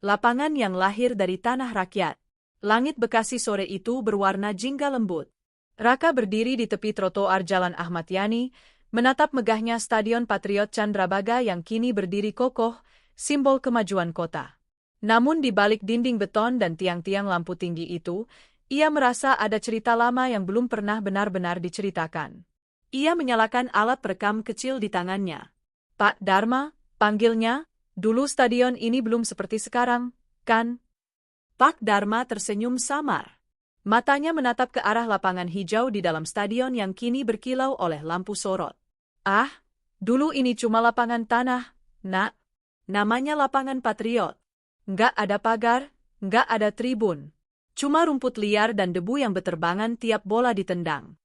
lapangan yang lahir dari tanah rakyat. Langit Bekasi sore itu berwarna jingga lembut. Raka berdiri di tepi trotoar Jalan Ahmad Yani, menatap megahnya Stadion Patriot Candrabaga yang kini berdiri kokoh, simbol kemajuan kota. Namun di balik dinding beton dan tiang-tiang lampu tinggi itu, ia merasa ada cerita lama yang belum pernah benar-benar diceritakan. Ia menyalakan alat perekam kecil di tangannya. "Pak Dharma," panggilnya, "dulu stadion ini belum seperti sekarang, kan?" Pak Dharma tersenyum samar. Matanya menatap ke arah lapangan hijau di dalam stadion yang kini berkilau oleh lampu sorot. "Ah, dulu ini cuma lapangan tanah, Nak. Namanya lapangan Patriot. Nggak ada pagar, nggak ada tribun. Cuma rumput liar dan debu yang beterbangan tiap bola ditendang."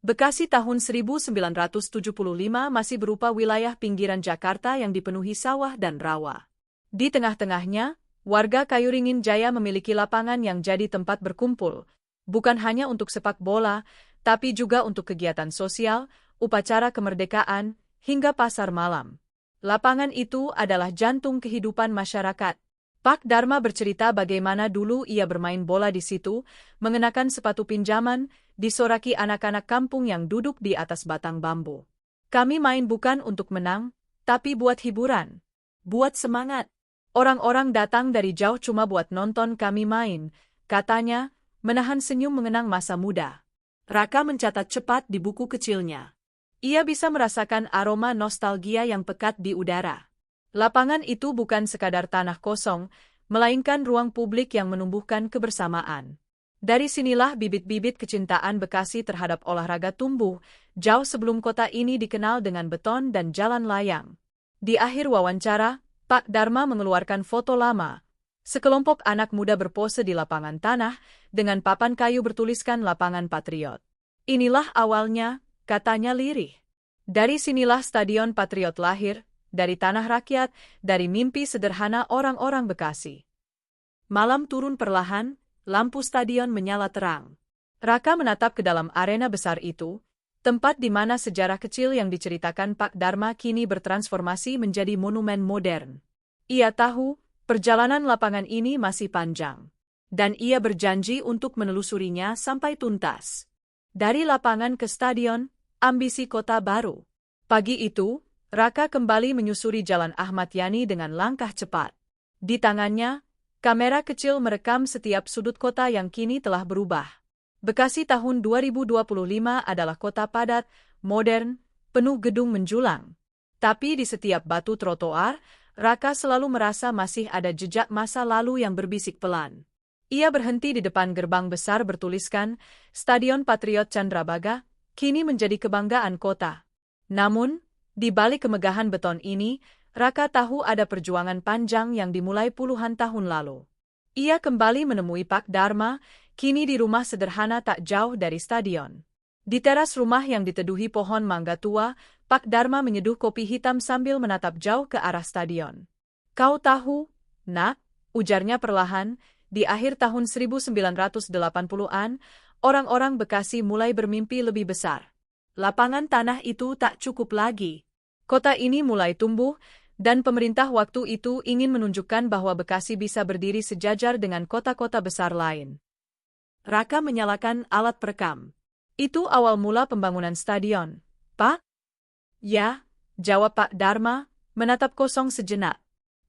Bekasi tahun 1975 masih berupa wilayah pinggiran Jakarta yang dipenuhi sawah dan rawa. Di tengah-tengahnya, warga Kayuringin Jaya memiliki lapangan yang jadi tempat berkumpul, bukan hanya untuk sepak bola, tapi juga untuk kegiatan sosial, upacara kemerdekaan, hingga pasar malam. Lapangan itu adalah jantung kehidupan masyarakat. Pak Dharma bercerita bagaimana dulu ia bermain bola di situ, mengenakan sepatu pinjaman, disoraki anak-anak kampung yang duduk di atas batang bambu. "Kami main bukan untuk menang, tapi buat hiburan, buat semangat. Orang-orang datang dari jauh cuma buat nonton kami main," katanya, menahan senyum mengenang masa muda. Raka mencatat cepat di buku kecilnya. Ia bisa merasakan aroma nostalgia yang pekat di udara. Lapangan itu bukan sekadar tanah kosong, melainkan ruang publik yang menumbuhkan kebersamaan. Dari sinilah bibit-bibit kecintaan Bekasi terhadap olahraga tumbuh, jauh sebelum kota ini dikenal dengan beton dan jalan layang. Di akhir wawancara, Pak Dharma mengeluarkan foto lama. Sekelompok anak muda berpose di lapangan tanah, dengan papan kayu bertuliskan Lapangan Patriot. "Inilah awalnya," katanya lirih. "Dari sinilah Stadion Patriot lahir, dari tanah rakyat, dari mimpi sederhana orang-orang Bekasi." Malam turun perlahan, lampu stadion menyala terang. Raka menatap ke dalam arena besar itu, tempat di mana sejarah kecil yang diceritakan Pak Dharma kini bertransformasi menjadi monumen modern. Ia tahu, perjalanan lapangan ini masih panjang. Dan ia berjanji untuk menelusurinya sampai tuntas. Dari lapangan ke stadion, ambisi kota baru. Pagi itu, Raka kembali menyusuri Jalan Ahmad Yani dengan langkah cepat. Di tangannya, kamera kecil merekam setiap sudut kota yang kini telah berubah. Bekasi tahun 2025 adalah kota padat, modern, penuh gedung menjulang. Tapi di setiap batu trotoar, Raka selalu merasa masih ada jejak masa lalu yang berbisik pelan. Ia berhenti di depan gerbang besar bertuliskan, Stadion Patriot Candrabaga, kini menjadi kebanggaan kota. Namun, di balik kemegahan beton ini, Raka tahu ada perjuangan panjang yang dimulai puluhan tahun lalu. Ia kembali menemui Pak Dharma, kini di rumah sederhana tak jauh dari stadion. Di teras rumah yang diteduhi pohon mangga tua, Pak Dharma menyeduh kopi hitam sambil menatap jauh ke arah stadion. "Kau tahu, Nak," ujarnya perlahan, di akhir tahun 1980-an, orang-orang Bekasi mulai bermimpi lebih besar. Lapangan tanah itu tak cukup lagi. Kota ini mulai tumbuh, dan pemerintah waktu itu ingin menunjukkan bahwa Bekasi bisa berdiri sejajar dengan kota-kota besar lain. Raka menyalakan alat perekam. "Itu awal mula pembangunan stadion, Pak?" "Ya," jawab Pak Dharma, menatap kosong sejenak.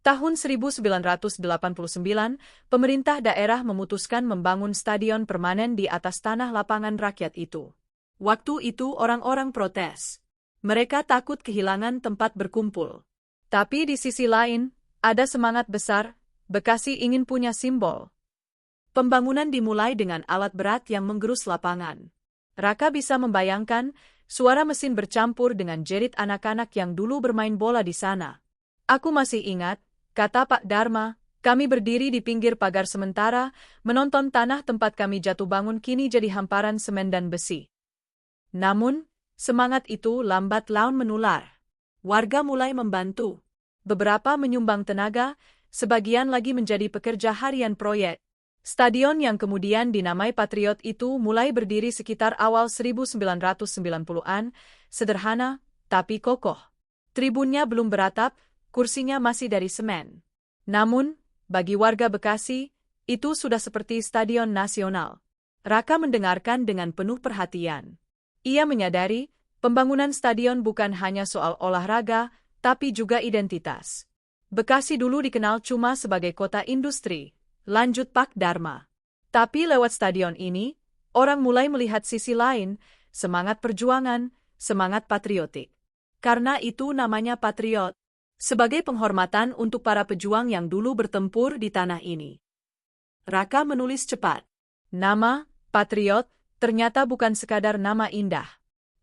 Tahun 1989, pemerintah daerah memutuskan membangun stadion permanen di atas tanah lapangan rakyat itu. Waktu itu orang-orang protes. Mereka takut kehilangan tempat berkumpul. Tapi di sisi lain, ada semangat besar, Bekasi ingin punya simbol. Pembangunan dimulai dengan alat berat yang menggerus lapangan. Raka bisa membayangkan, suara mesin bercampur dengan jerit anak-anak yang dulu bermain bola di sana. "Aku masih ingat," kata Pak Dharma, "kami berdiri di pinggir pagar sementara, menonton tanah tempat kami jatuh bangun kini jadi hamparan semen dan besi." Namun, semangat itu lambat laun menular. Warga mulai membantu. Beberapa menyumbang tenaga, sebagian lagi menjadi pekerja harian proyek. Stadion yang kemudian dinamai Patriot itu mulai berdiri sekitar awal 1990-an, sederhana, tapi kokoh. Tribunnya belum beratap, kursinya masih dari semen. Namun, Bagi warga Bekasi, itu sudah seperti stadion nasional. Raka mendengarkan dengan penuh perhatian. Ia menyadari, pembangunan stadion bukan hanya soal olahraga, tapi juga identitas. Bekasi dulu dikenal cuma sebagai kota industri, lanjut Pak Dharma. Tapi lewat stadion ini, orang mulai melihat sisi lain, semangat perjuangan, semangat patriotik. Karena itu namanya patriot, sebagai penghormatan untuk para pejuang yang dulu bertempur di tanah ini. Raka menulis cepat. Nama, patriot, ternyata bukan sekadar nama indah.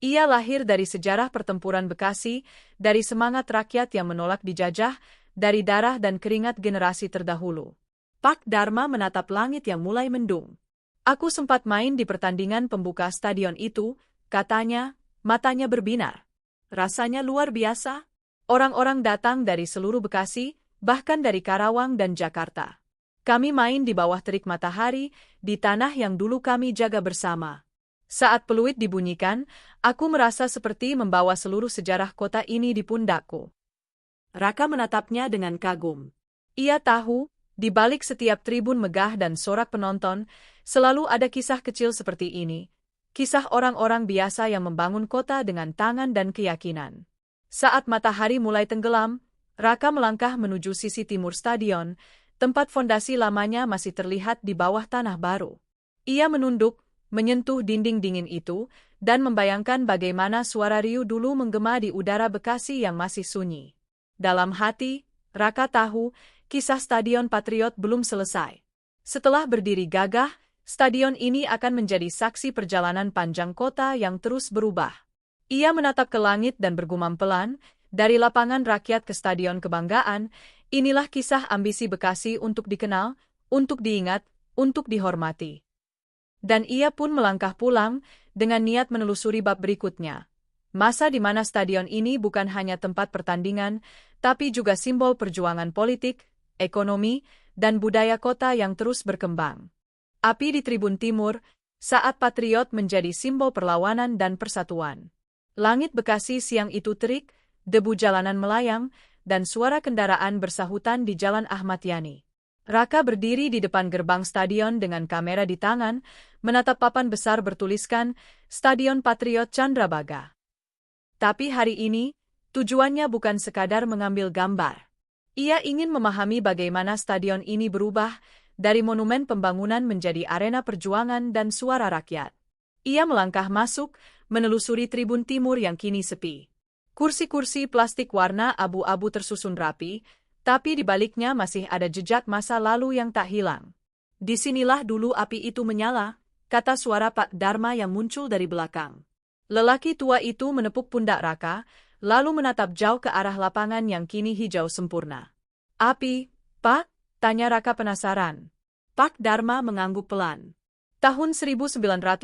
Ia lahir dari sejarah pertempuran Bekasi, dari semangat rakyat yang menolak dijajah, dari darah dan keringat generasi terdahulu. Pak Dharma menatap langit yang mulai mendung. Aku sempat main di pertandingan pembuka stadion itu, katanya, matanya berbinar. Rasanya luar biasa. Orang-orang datang dari seluruh Bekasi, bahkan dari Karawang dan Jakarta. Kami main di bawah terik matahari, di tanah yang dulu kami jaga bersama. Saat peluit dibunyikan, aku merasa seperti membawa seluruh sejarah kota ini di pundakku. Raka menatapnya dengan kagum. Ia tahu, di balik setiap tribun megah dan sorak penonton, selalu ada kisah kecil seperti ini. Kisah orang-orang biasa yang membangun kota dengan tangan dan keyakinan. Saat matahari mulai tenggelam, Raka melangkah menuju sisi timur stadion, tempat fondasi lamanya masih terlihat di bawah tanah baru. Ia menunduk, menyentuh dinding dingin itu, dan membayangkan bagaimana suara riuh dulu menggema di udara Bekasi yang masih sunyi. Dalam hati, Raka tahu, kisah Stadion Patriot belum selesai. Setelah berdiri gagah, stadion ini akan menjadi saksi perjalanan panjang kota yang terus berubah. Ia menatap ke langit dan bergumam pelan, dari lapangan rakyat ke stadion kebanggaan, inilah kisah ambisi Bekasi untuk dikenal, untuk diingat, untuk dihormati. Dan ia pun melangkah pulang, dengan niat menelusuri bab berikutnya. Masa di mana stadion ini bukan hanya tempat pertandingan, tapi juga simbol perjuangan politik, ekonomi, dan budaya kota yang terus berkembang. Api di Tribun Timur, saat Patriot menjadi simbol perlawanan dan persatuan. Langit Bekasi siang itu terik, debu jalanan melayang, dan suara kendaraan bersahutan di Jalan Ahmad Yani. Raka berdiri di depan gerbang stadion dengan kamera di tangan, menatap papan besar bertuliskan, Stadion Patriot Candrabaga. Tapi hari ini, tujuannya bukan sekadar mengambil gambar. Ia ingin memahami bagaimana stadion ini berubah, dari monumen pembangunan menjadi arena perjuangan dan suara rakyat. Ia melangkah masuk, menelusuri Tribun Timur yang kini sepi. Kursi-kursi plastik warna abu-abu tersusun rapi, tapi di baliknya masih ada jejak masa lalu yang tak hilang. Disinilah dulu api itu menyala, kata suara Pak Dharma yang muncul dari belakang. Lelaki tua itu menepuk pundak Raka, lalu menatap jauh ke arah lapangan yang kini hijau sempurna. Api, Pak? Tanya Raka penasaran. Pak Dharma mengangguk pelan. Tahun 1998,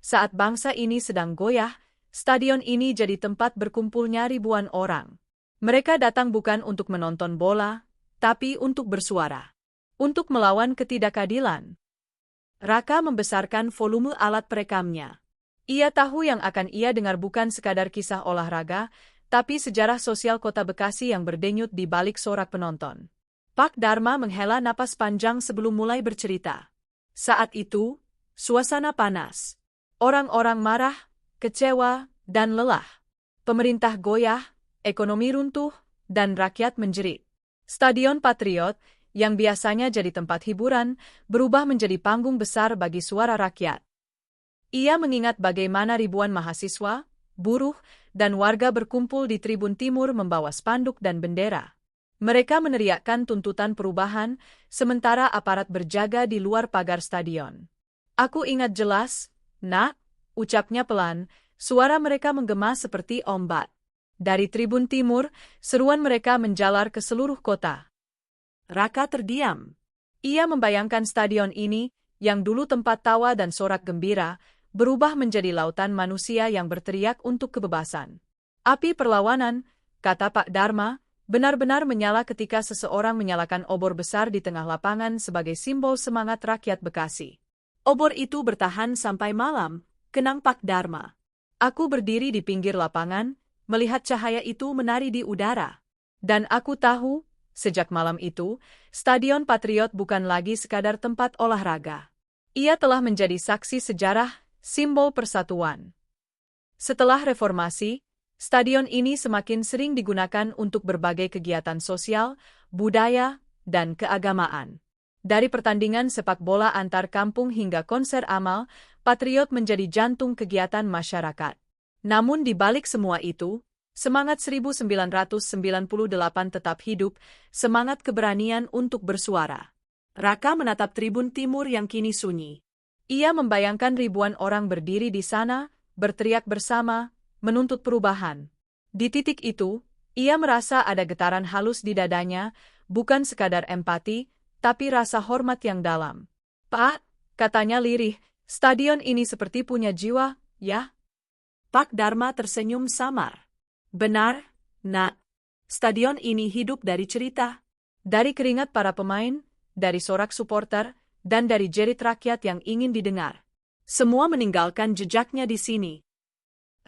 saat bangsa ini sedang goyah, stadion ini jadi tempat berkumpulnya ribuan orang. Mereka datang bukan untuk menonton bola, tapi untuk bersuara. Untuk melawan ketidakadilan. Raka membesarkan volume alat perekamnya. Ia tahu yang akan ia dengar bukan sekadar kisah olahraga, tapi sejarah sosial kota Bekasi yang berdenyut di balik sorak penonton. Pak Dharma menghela napas panjang sebelum mulai bercerita. Saat itu, suasana panas. Orang-orang marah, kecewa, dan lelah. Pemerintah goyah, ekonomi runtuh, dan rakyat menjerit. Stadion Patriot, yang biasanya jadi tempat hiburan, berubah menjadi panggung besar bagi suara rakyat. Ia mengingat bagaimana ribuan mahasiswa, buruh, dan warga berkumpul di Tribun Timur membawa spanduk dan bendera. Mereka meneriakkan tuntutan perubahan, sementara aparat berjaga di luar pagar stadion. Aku ingat jelas, Nak, ucapnya pelan, suara mereka menggema seperti ombak. Dari Tribun Timur, seruan mereka menjalar ke seluruh kota. Raka terdiam. Ia membayangkan stadion ini, yang dulu tempat tawa dan sorak gembira, berubah menjadi lautan manusia yang berteriak untuk kebebasan. Api perlawanan, kata Pak Dharma, benar-benar menyala ketika seseorang menyalakan obor besar di tengah lapangan sebagai simbol semangat rakyat Bekasi. Obor itu bertahan sampai malam, kenang Pak Dharma. Aku berdiri di pinggir lapangan, melihat cahaya itu menari di udara. Dan aku tahu, Sejak malam itu, Stadion Patriot bukan lagi sekadar tempat olahraga. Ia telah menjadi saksi sejarah, simbol persatuan. Setelah reformasi, stadion ini semakin sering digunakan untuk berbagai kegiatan sosial, budaya, dan keagamaan. Dari pertandingan sepak bola antar kampung hingga konser amal, Patriot menjadi jantung kegiatan masyarakat. Namun di balik semua itu, semangat 1998 tetap hidup, semangat keberanian untuk bersuara. Raka menatap tribun timur yang kini sunyi. Ia membayangkan ribuan orang berdiri di sana, berteriak bersama, menuntut perubahan. Di titik itu, ia merasa ada getaran halus di dadanya, bukan sekadar empati, tapi rasa hormat yang dalam. "Pak," katanya lirih, "stadion ini seperti punya jiwa, ya?" Pak Dharma tersenyum samar. "Benar, Nak. Stadion ini hidup dari cerita. Dari keringat para pemain, dari sorak supporter, dan dari jerit rakyat yang ingin didengar. Semua meninggalkan jejaknya di sini."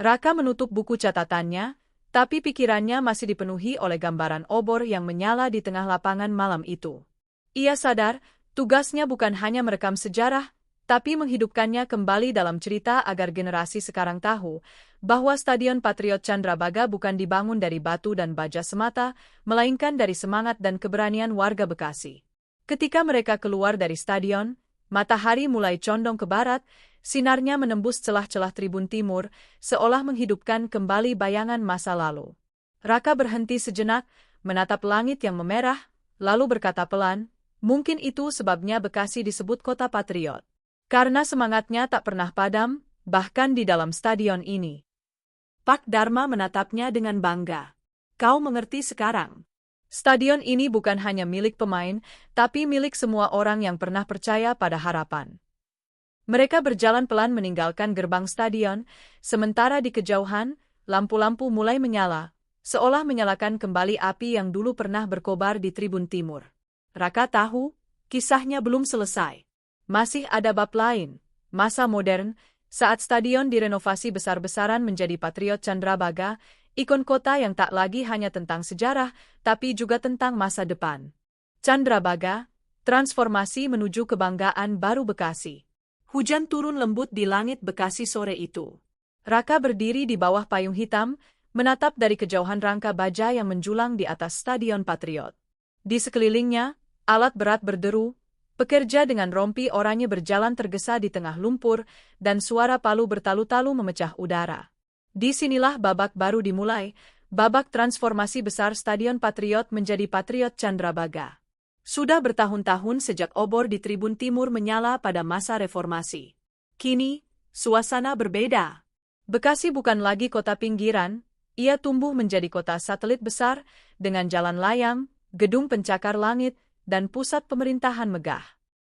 Raka menutup buku catatannya, tapi pikirannya masih dipenuhi oleh gambaran obor yang menyala di tengah lapangan malam itu. Ia sadar, tugasnya bukan hanya merekam sejarah, tapi menghidupkannya kembali dalam cerita agar generasi sekarang tahu bahwa Stadion Patriot Candrabaga bukan dibangun dari batu dan baja semata, melainkan dari semangat dan keberanian warga Bekasi. Ketika mereka keluar dari stadion, matahari mulai condong ke barat, sinarnya menembus celah-celah tribun timur, seolah menghidupkan kembali bayangan masa lalu. Raka berhenti sejenak, menatap langit yang memerah, lalu berkata pelan, "Mungkin itu sebabnya Bekasi disebut kota patriot. Karena semangatnya tak pernah padam, bahkan di dalam stadion ini." Pak Dharma menatapnya dengan bangga. "Kau mengerti sekarang. Stadion ini bukan hanya milik pemain, tapi milik semua orang yang pernah percaya pada harapan." Mereka berjalan pelan meninggalkan gerbang stadion, sementara di kejauhan, lampu-lampu mulai menyala, seolah menyalakan kembali api yang dulu pernah berkobar di tribun timur. Raka tahu, kisahnya belum selesai. Masih ada bab lain, masa modern, saat stadion direnovasi besar-besaran menjadi Patriot Candrabaga, ikon kota yang tak lagi hanya tentang sejarah, tapi juga tentang masa depan. Candrabaga, transformasi menuju kebanggaan baru Bekasi. Hujan turun lembut di langit Bekasi sore itu. Raka berdiri di bawah payung hitam, menatap dari kejauhan rangka baja yang menjulang di atas Stadion Patriot. Di sekelilingnya, alat berat berderu, pekerja dengan rompi oranye berjalan tergesa di tengah lumpur, dan suara palu bertalu-talu memecah udara. Disinilah babak baru dimulai, babak transformasi besar Stadion Patriot menjadi Patriot Candrabaga. Sudah bertahun-tahun sejak obor di tribun timur menyala pada masa reformasi. Kini, suasana berbeda. Bekasi bukan lagi kota pinggiran, ia tumbuh menjadi kota satelit besar, dengan jalan layang, gedung pencakar langit, dan pusat pemerintahan megah.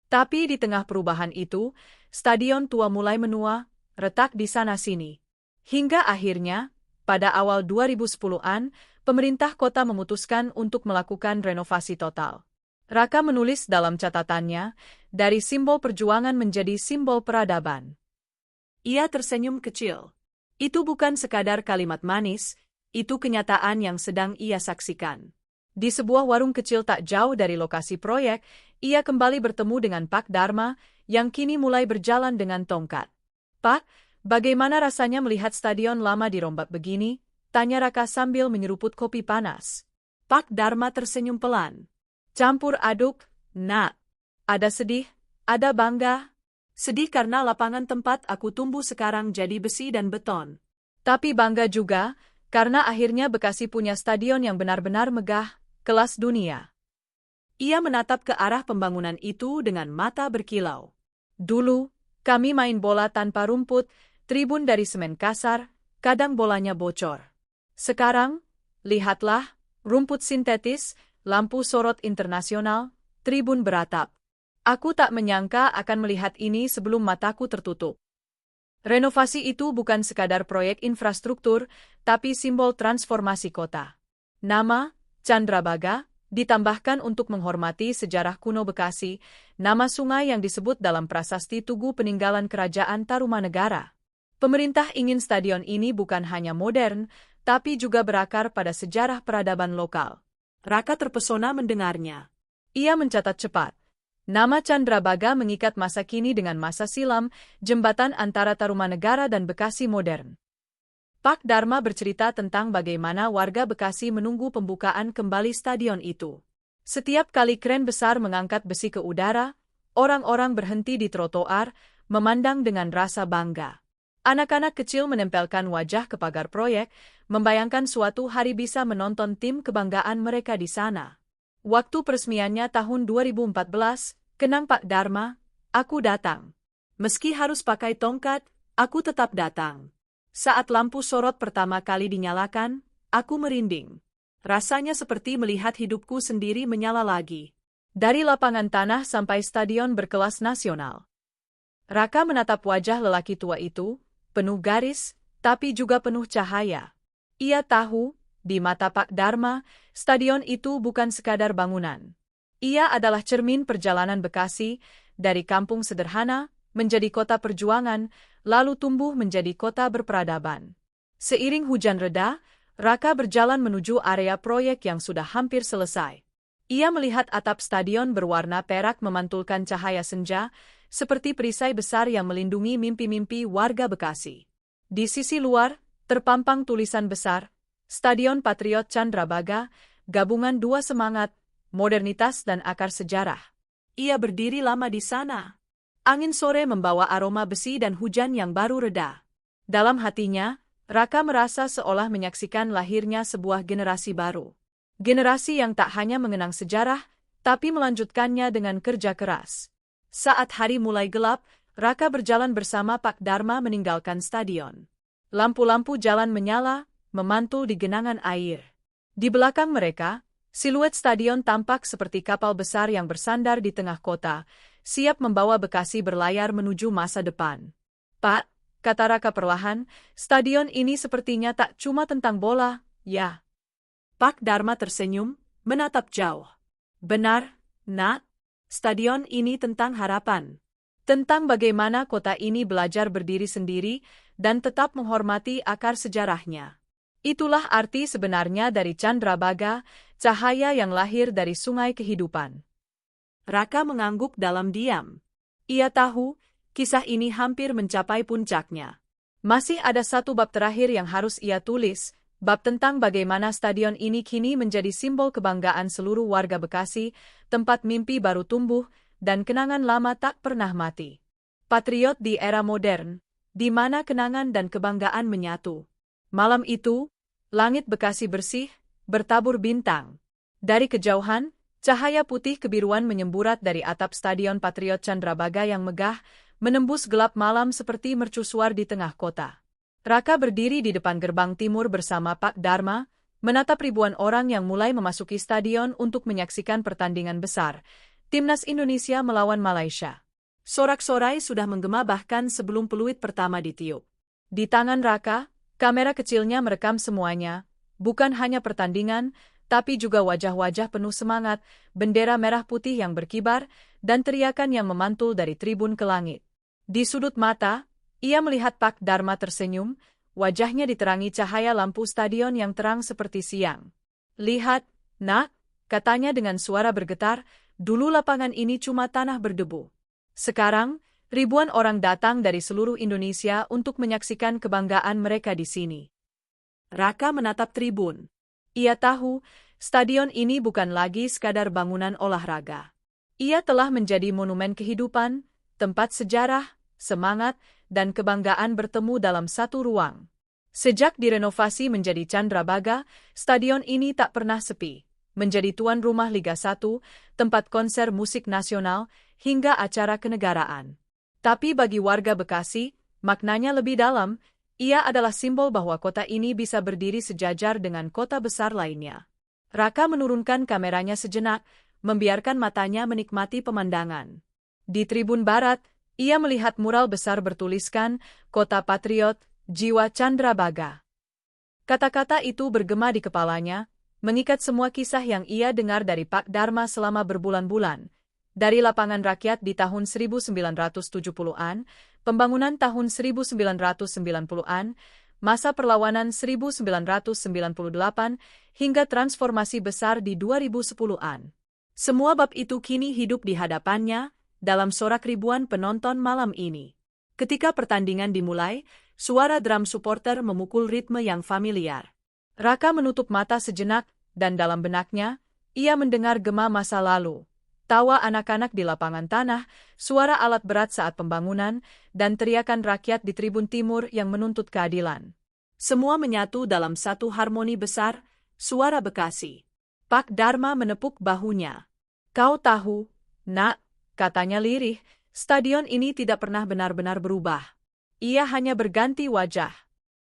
Tapi di tengah perubahan itu, stadion tua mulai menua, retak di sana-sini. Hingga akhirnya, pada awal 2010-an, pemerintah kota memutuskan untuk melakukan renovasi total. Raka menulis dalam catatannya, dari simbol perjuangan menjadi simbol peradaban. Ia tersenyum kecil. Itu bukan sekadar kalimat manis, itu kenyataan yang sedang ia saksikan. Di sebuah warung kecil tak jauh dari lokasi proyek, ia kembali bertemu dengan Pak Dharma, yang kini mulai berjalan dengan tongkat. "Pak, bagaimana rasanya melihat stadion lama dirombak begini?" tanya Raka sambil menyeruput kopi panas. Pak Dharma tersenyum pelan. "Campur aduk, Nak. Ada sedih, ada bangga. Sedih karena lapangan tempat aku tumbuh sekarang jadi besi dan beton. Tapi bangga juga, karena akhirnya Bekasi punya stadion yang benar-benar megah, kelas dunia." Ia menatap ke arah pembangunan itu dengan mata berkilau. "Dulu, kami main bola tanpa rumput, tribun dari semen kasar, kadang bolanya bocor. Sekarang, lihatlah, rumput sintetis, lampu sorot internasional, tribun beratap. Aku tak menyangka akan melihat ini sebelum mataku tertutup." Renovasi itu bukan sekadar proyek infrastruktur, tapi simbol transformasi kota. Nama, Candrabaga, ditambahkan untuk menghormati sejarah kuno Bekasi, nama sungai yang disebut dalam prasasti Tugu peninggalan Kerajaan Tarumanegara. Pemerintah ingin stadion ini bukan hanya modern, tapi juga berakar pada sejarah peradaban lokal. Raka terpesona mendengarnya. Ia mencatat cepat. Nama Candrabaga mengikat masa kini dengan masa silam, jembatan antara Tarumanegara dan Bekasi modern. Pak Dharma bercerita tentang bagaimana warga Bekasi menunggu pembukaan kembali stadion itu. Setiap kali kren besar mengangkat besi ke udara, orang-orang berhenti di trotoar, memandang dengan rasa bangga. Anak-anak kecil menempelkan wajah ke pagar proyek, membayangkan suatu hari bisa menonton tim kebanggaan mereka di sana. Waktu peresmiannya tahun 2014, kenang Pak Dharma, aku datang. Meski harus pakai tongkat, aku tetap datang. Saat lampu sorot pertama kali dinyalakan, aku merinding. Rasanya seperti melihat hidupku sendiri menyala lagi. Dari lapangan tanah sampai stadion berkelas nasional. Raka menatap wajah lelaki tua itu, penuh garis, tapi juga penuh cahaya. Ia tahu, di mata Pak Dharma, stadion itu bukan sekadar bangunan. Ia adalah cermin perjalanan Bekasi, dari kampung sederhana, menjadi kota perjuangan, lalu tumbuh menjadi kota berperadaban. Seiring hujan reda, Raka berjalan menuju area proyek yang sudah hampir selesai. Ia melihat atap stadion berwarna perak memantulkan cahaya senja, seperti perisai besar yang melindungi mimpi-mimpi warga Bekasi. Di sisi luar, terpampang tulisan besar, Stadion Patriot Candrabaga, gabungan dua semangat, modernitas dan akar sejarah. Ia berdiri lama di sana. Angin sore membawa aroma besi dan hujan yang baru reda. Dalam hatinya, Raka merasa seolah menyaksikan lahirnya sebuah generasi baru. Generasi yang tak hanya mengenang sejarah, tapi melanjutkannya dengan kerja keras. Saat hari mulai gelap, Raka berjalan bersama Pak Dharma meninggalkan stadion. Lampu-lampu jalan menyala, memantul di genangan air. Di belakang mereka, siluet stadion tampak seperti kapal besar yang bersandar di tengah kota, siap membawa Bekasi berlayar menuju masa depan. Pak, kata Raka perlahan, stadion ini sepertinya tak cuma tentang bola, ya. Pak Dharma tersenyum, menatap jauh. Benar, Nak. Stadion ini tentang harapan. Tentang bagaimana kota ini belajar berdiri sendiri dan tetap menghormati akar sejarahnya. Itulah arti sebenarnya dari Candrabaga, cahaya yang lahir dari sungai kehidupan. Raka mengangguk dalam diam. Ia tahu, kisah ini hampir mencapai puncaknya. Masih ada satu bab terakhir yang harus ia tulis, bab tentang bagaimana stadion ini kini menjadi simbol kebanggaan seluruh warga Bekasi, tempat mimpi baru tumbuh, dan kenangan lama tak pernah mati. Patriot di era modern, di mana kenangan dan kebanggaan menyatu. Malam itu, langit Bekasi bersih, bertabur bintang. Dari kejauhan, cahaya putih kebiruan menyemburat dari atap Stadion Patriot Candrabaga yang megah, menembus gelap malam seperti mercusuar di tengah kota. Raka berdiri di depan gerbang timur bersama Pak Dharma, menatap ribuan orang yang mulai memasuki stadion untuk menyaksikan pertandingan besar, Timnas Indonesia melawan Malaysia. Sorak-sorai sudah menggema bahkan sebelum peluit pertama ditiup. Di tangan Raka, kamera kecilnya merekam semuanya, bukan hanya pertandingan, tapi juga wajah-wajah penuh semangat, bendera merah putih yang berkibar, dan teriakan yang memantul dari tribun ke langit. Di sudut mata, ia melihat Pak Dharma tersenyum, wajahnya diterangi cahaya lampu stadion yang terang seperti siang. Lihat, Nak, katanya dengan suara bergetar, dulu lapangan ini cuma tanah berdebu. Sekarang, ribuan orang datang dari seluruh Indonesia untuk menyaksikan kebanggaan mereka di sini. Raka menatap tribun. Ia tahu, stadion ini bukan lagi sekadar bangunan olahraga. Ia telah menjadi monumen kehidupan, tempat sejarah, semangat, dan kebanggaan bertemu dalam satu ruang. Sejak direnovasi menjadi Candrabaga, stadion ini tak pernah sepi. Menjadi tuan rumah Liga 1, tempat konser musik nasional, hingga acara kenegaraan. Tapi bagi warga Bekasi, maknanya lebih dalam, ia adalah simbol bahwa kota ini bisa berdiri sejajar dengan kota besar lainnya. Raka menurunkan kameranya sejenak, membiarkan matanya menikmati pemandangan. Di tribun barat, ia melihat mural besar bertuliskan, Kota Patriot, Jiwa Candrabaga. Kata-kata itu bergema di kepalanya, mengikat semua kisah yang ia dengar dari Pak Dharma selama berbulan-bulan. Dari lapangan rakyat di tahun 1970-an, pembangunan tahun 1990-an, masa perlawanan 1998, hingga transformasi besar di 2010-an. Semua bab itu kini hidup di hadapannya, dalam sorak ribuan penonton malam ini. Ketika pertandingan dimulai, suara drum supporter memukul ritme yang familiar. Raka menutup mata sejenak, dan dalam benaknya, ia mendengar gema masa lalu. Tawa anak-anak di lapangan tanah, suara alat berat saat pembangunan, dan teriakan rakyat di Tribun Timur yang menuntut keadilan. Semua menyatu dalam satu harmoni besar, suara Bekasi. Pak Dharma menepuk bahunya. Kau tahu, nak, katanya lirih, stadion ini tidak pernah benar-benar berubah. Ia hanya berganti wajah.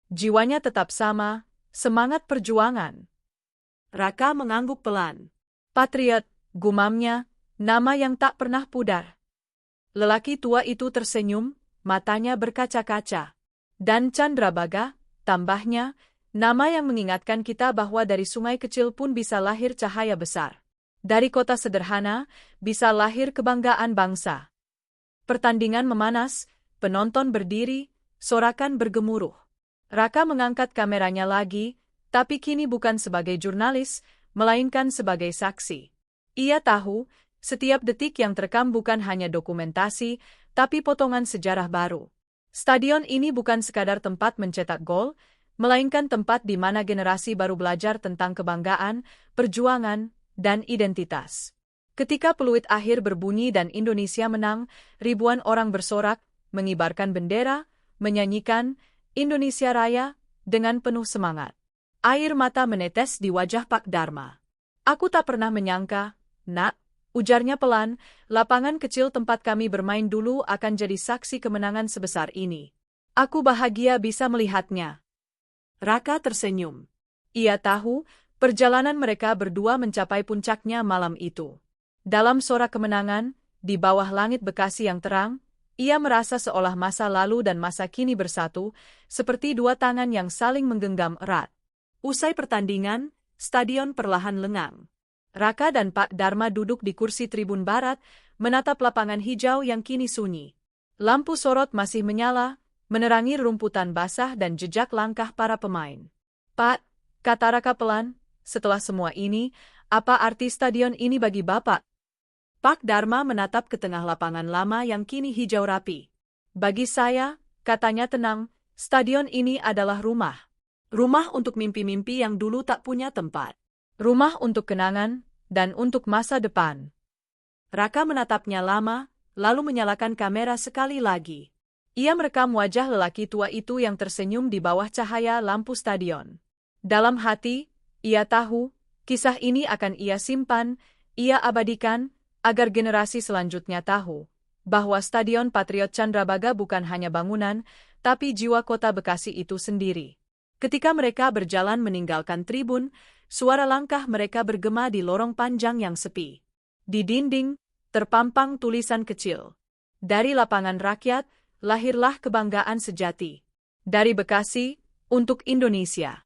Jiwanya tetap sama, semangat perjuangan. Raka mengangguk pelan. Patriot, gumamnya, nama yang tak pernah pudar. Lelaki tua itu tersenyum, matanya berkaca-kaca. Dan Candrabaga, tambahnya, nama yang mengingatkan kita bahwa dari sungai kecil pun bisa lahir cahaya besar. Dari kota sederhana, bisa lahir kebanggaan bangsa. Pertandingan memanas, penonton berdiri, sorakan bergemuruh. Raka mengangkat kameranya lagi, tapi kini bukan sebagai jurnalis, melainkan sebagai saksi. Ia tahu, setiap detik yang terekam bukan hanya dokumentasi, tapi potongan sejarah baru. Stadion ini bukan sekadar tempat mencetak gol, melainkan tempat di mana generasi baru belajar tentang kebanggaan, perjuangan, dan identitas. Ketika peluit akhir berbunyi dan Indonesia menang, ribuan orang bersorak, mengibarkan bendera, menyanyikan Indonesia Raya dengan penuh semangat. Air mata menetes di wajah Pak Dharma. Aku tak pernah menyangka, nak, ujarnya pelan, lapangan kecil tempat kami bermain dulu akan jadi saksi kemenangan sebesar ini. Aku bahagia bisa melihatnya. Raka tersenyum. Ia tahu, perjalanan mereka berdua mencapai puncaknya malam itu. Dalam sorak kemenangan, di bawah langit Bekasi yang terang, ia merasa seolah masa lalu dan masa kini bersatu, seperti dua tangan yang saling menggenggam erat. Usai pertandingan, stadion perlahan lengang. Raka dan Pak Dharma duduk di kursi tribun barat, menatap lapangan hijau yang kini sunyi. Lampu sorot masih menyala, menerangi rumputan basah dan jejak langkah para pemain. Pak, kata Raka pelan, setelah semua ini, apa arti stadion ini bagi Bapak? Pak Dharma menatap ke tengah lapangan lama yang kini hijau rapi. Bagi saya, katanya tenang, stadion ini adalah rumah. Rumah untuk mimpi-mimpi yang dulu tak punya tempat. Rumah untuk kenangan, dan untuk masa depan. Raka menatapnya lama, lalu menyalakan kamera sekali lagi. Ia merekam wajah lelaki tua itu yang tersenyum di bawah cahaya lampu stadion. Dalam hati, ia tahu, kisah ini akan ia simpan, ia abadikan, agar generasi selanjutnya tahu, bahwa Stadion Patriot Candrabaga bukan hanya bangunan, tapi jiwa kota Bekasi itu sendiri. Ketika mereka berjalan meninggalkan tribun, suara langkah mereka bergema di lorong panjang yang sepi. Di dinding, terpampang tulisan kecil. Dari lapangan rakyat, lahirlah kebanggaan sejati. Dari Bekasi, untuk Indonesia.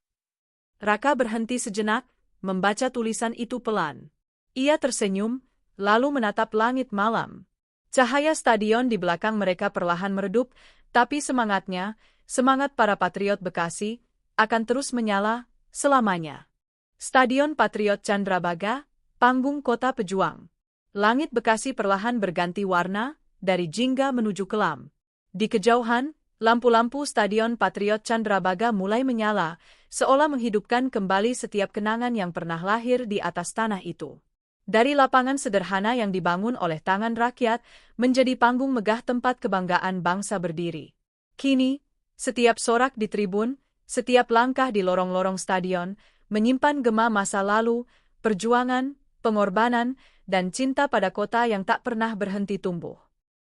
Raka berhenti sejenak, membaca tulisan itu pelan. Ia tersenyum, lalu menatap langit malam. Cahaya stadion di belakang mereka perlahan meredup, tapi semangatnya, semangat para patriot Bekasi, akan terus menyala, selamanya. Stadion Patriot Candrabaga, panggung kota pejuang. Langit Bekasi perlahan berganti warna, dari jingga menuju kelam. Di kejauhan, lampu-lampu Stadion Patriot Candrabaga mulai menyala, seolah menghidupkan kembali setiap kenangan yang pernah lahir di atas tanah itu. Dari lapangan sederhana yang dibangun oleh tangan rakyat, menjadi panggung megah tempat kebanggaan bangsa berdiri. Kini, setiap sorak di tribun, setiap langkah di lorong-lorong stadion, menyimpan gema masa lalu, perjuangan, pengorbanan, dan cinta pada kota yang tak pernah berhenti tumbuh.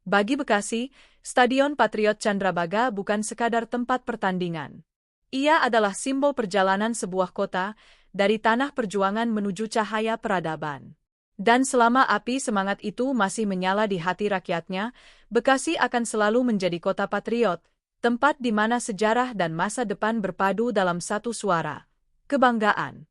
Bagi Bekasi, Stadion Patriot Candrabaga bukan sekadar tempat pertandingan. Ia adalah simbol perjalanan sebuah kota, dari tanah perjuangan menuju cahaya peradaban. Dan selama api semangat itu masih menyala di hati rakyatnya, Bekasi akan selalu menjadi kota patriot, tempat di mana sejarah dan masa depan berpadu dalam satu suara, kebanggaan.